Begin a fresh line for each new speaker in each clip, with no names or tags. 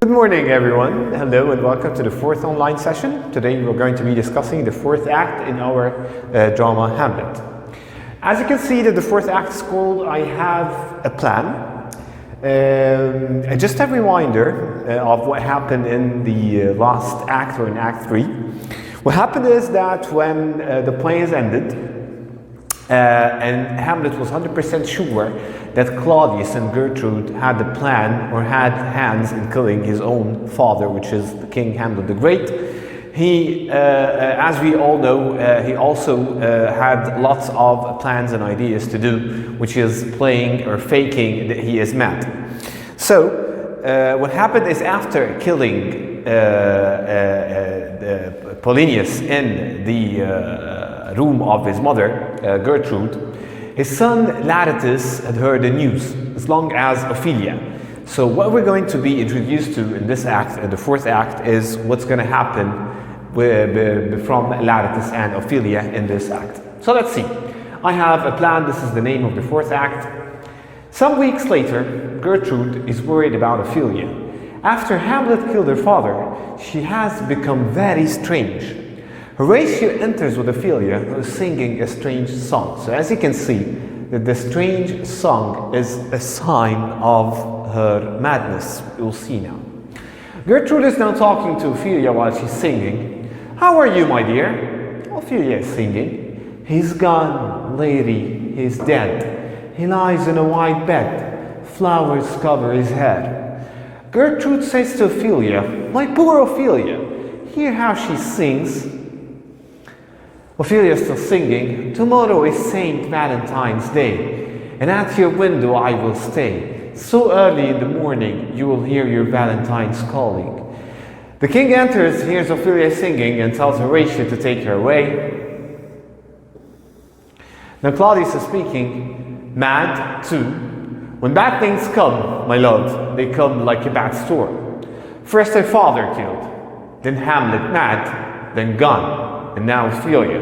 Good morning, everyone. Hello and welcome to the fourth online session. Today we're going to be discussing the fourth act in our drama Hamlet. As you can see that the fourth act is called I Have a Plan. Just a reminder of what happened in the last act, or in Act 3. What happened is that when the plays ended, and Hamlet was 100% sure that Claudius and Gertrude had the plan or had hands in killing his own father, which is the King Hamlet the Great. He, as we all know, he also had lots of plans and ideas to do, which is playing or faking that he is mad. So, what happened is after killing Polonius in the room of his mother, Gertrude, his son Laertes had heard the news, as long as Ophelia. So what we're going to be introduced to in this act, in the fourth act, is what's going to happen from Laertes and Ophelia in this act. So let's see. I have a plan. This is the name of the fourth act. Some weeks later, Gertrude is worried about Ophelia. After Hamlet killed her father, she has become very strange. Horatio enters with Ophelia, who is singing a strange song. So as you can see, that the strange song is a sign of her madness. You'll see now. Gertrude is now talking to Ophelia while she's singing. "How are you, my dear?" Ophelia is singing. "He's gone, lady, he's dead. He lies in a white bed. Flowers cover his head." Gertrude says to Ophelia, "My poor Ophelia, hear how she sings." Ophelia is still singing. "Tomorrow is Saint Valentine's Day, and at your window I will stay. So early in the morning you will hear your Valentine's calling." The king enters, hears Ophelia singing, and tells Horatio to take her away. Now Claudius is speaking. "Mad, too. When bad things come, my love, they come like a bad storm. First thy father killed, then Hamlet mad, then gone, and now Ophelia.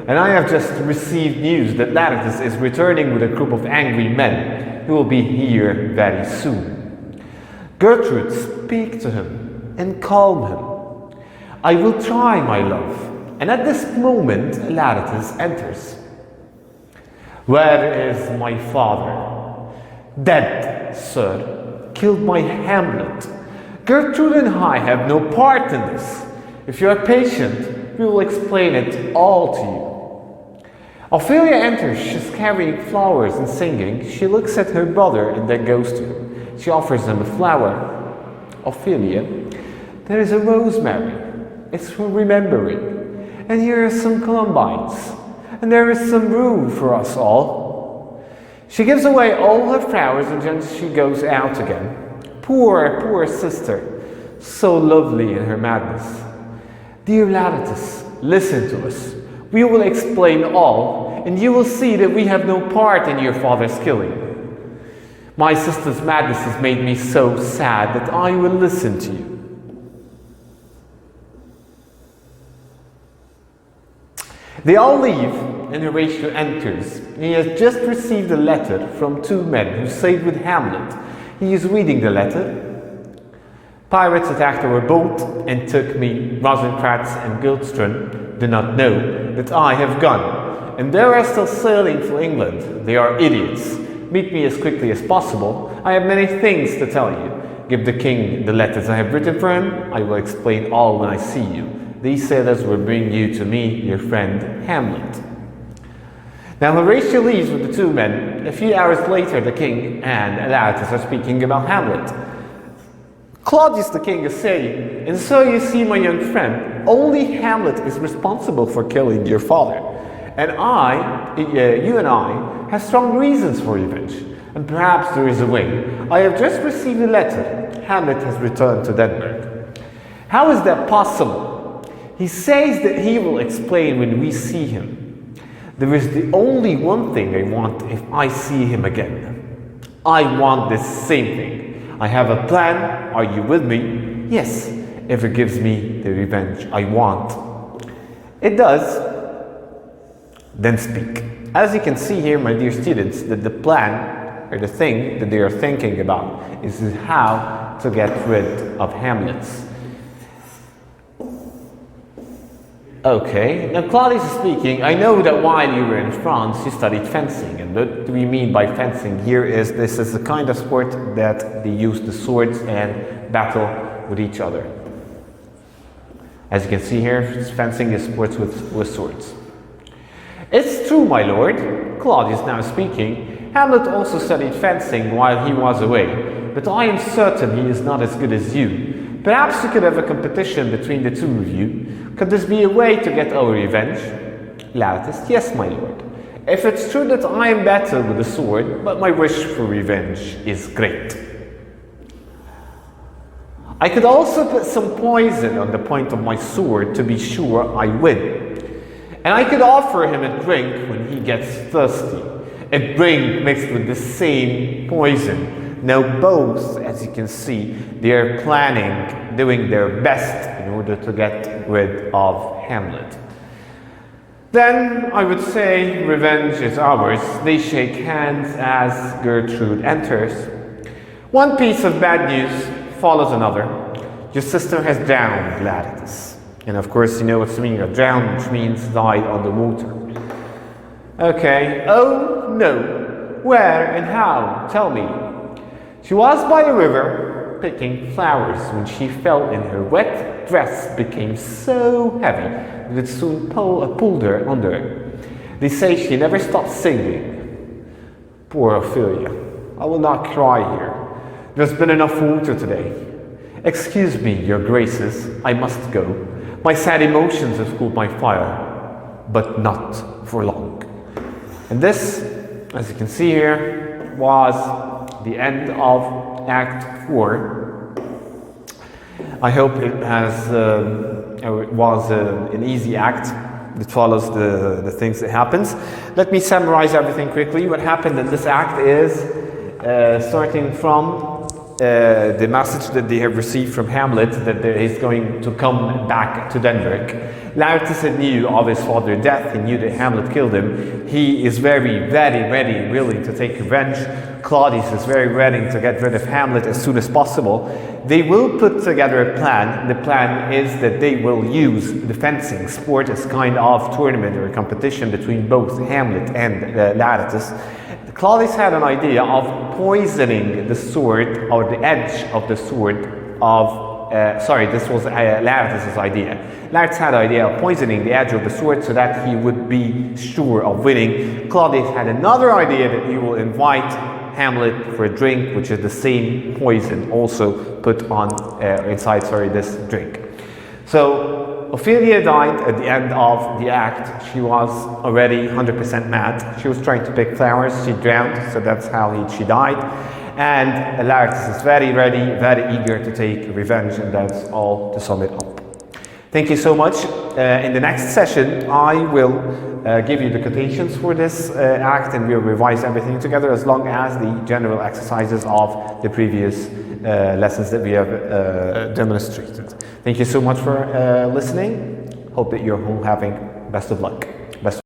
And I have just received news that Laertes is returning with a group of angry men who will be here very soon. Gertrude, speak to him and calm him." "I will try, my love." And at this moment, Laertes enters. "Where is my father?" "Dead, sir. Killed by Hamlet. Gertrude and I have no part in this. If you are patient, we will explain it all to you." Ophelia enters. She's carrying flowers and singing. She looks at her brother and then goes to him. She offers him a flower. "Ophelia, there is a rosemary. It's for remembering. And here are some columbines. And there is some room for us all." She gives away all her flowers and then she goes out again. Poor, poor sister. So lovely in her madness. "Dear Laertes, listen to us. We will explain all, and you will see that we have no part in your father's killing. My sister's madness has made me so sad that I will listen to you." They all leave, and Horatio enters. He has just received a letter from two men who stayed with Hamlet. He is reading the letter. "Pirates attacked our boat and took me. Rosencrantz and Guildenstern do not know that I have gone, and they are still sailing for England. They are idiots. Meet me as quickly as possible. I have many things to tell you. Give the king the letters I have written for him. I will explain all when I see you. These sailors will bring you to me, your friend Hamlet." Now Horatio leaves with the two men. A few hours later, the king and Laertes are speaking about Hamlet. Claudius the king is saying, "And so you see, my young friend, only Hamlet is responsible for killing your father. And you and I, have strong reasons for revenge. And perhaps there is a way. I have just received a letter. Hamlet has returned to Denmark." How is that possible? He says that he will explain when we see him. There is the only one thing I want if I see him again. I want this same thing. I have a plan. Are you with me? Yes, if it gives me the revenge I want. It does. Then speak. As you can see here, my dear students, that the plan or the thing that they are thinking about is how to get rid of Hamlet. Okay, now Claudius is speaking. I know that while you were in France, you studied fencing, and what we mean by fencing here is this is the kind of sport that they use the swords and battle with each other. As you can see here, fencing is sports with swords. It's true, my lord, Claudius now speaking. Hamlet also studied fencing while he was away, but I am certain he is not as good as you. Perhaps we could have a competition between the two of you. Could this be a way to get our revenge? Laertes, yes, my lord. If it's true that I am better with the sword, but my wish for revenge is great. I could also put some poison on the point of my sword to be sure I win. And I could offer him a drink when he gets thirsty. A drink mixed with the same poison. Now both, as you can see, they are planning, doing their best in order to get rid of Hamlet. Then I would say revenge is ours. They shake hands as Gertrude enters. One piece of bad news follows another. Your sister has drowned, Laertes. And of course you know what's the meaning of drowned, which means died on the water. Okay, oh no. Where and how? Tell me. She was by the river picking flowers when she fell and her wet dress became so heavy that it soon pulled her under. They say she never stopped singing. Poor Ophelia. I will not cry here. There's been enough water today. Excuse me, your graces, I must go. My sad emotions have cooled my fire, but not for long. And this, as you can see here, was the end of Act 4. I hope it was an easy act that follows the things that happens. Let me summarize everything quickly. What happened in this act is starting from the message that they have received from Hamlet that he's going to come back to Denmark. Laertes knew of his father's death. He knew that Hamlet killed him. He is very, very, very willing to take revenge. Claudius is very ready to get rid of Hamlet as soon as possible. They will put together a plan. The plan is that they will use the fencing sport as kind of tournament or competition between both Hamlet and Laertes. Claudius had an idea of poisoning the sword or the edge of the sword of this was Laertes' idea. Laertes had the idea of poisoning the edge of the sword so that he would be sure of winning. Claudius had another idea that he will invite Hamlet for a drink, which is the same poison also put on inside this drink. So Ophelia died at the end of the act. She was already 100% mad. She was trying to pick flowers. She drowned, so that's how she died. And Laertes is very ready, very eager to take revenge, and that's all to sum it up. Thank you so much. In the next session, I will give you the quotations for this act, and we'll revise everything together as long as the general exercises of the previous lessons that we have demonstrated. Thank you so much for listening. Hope that you're all having best of luck.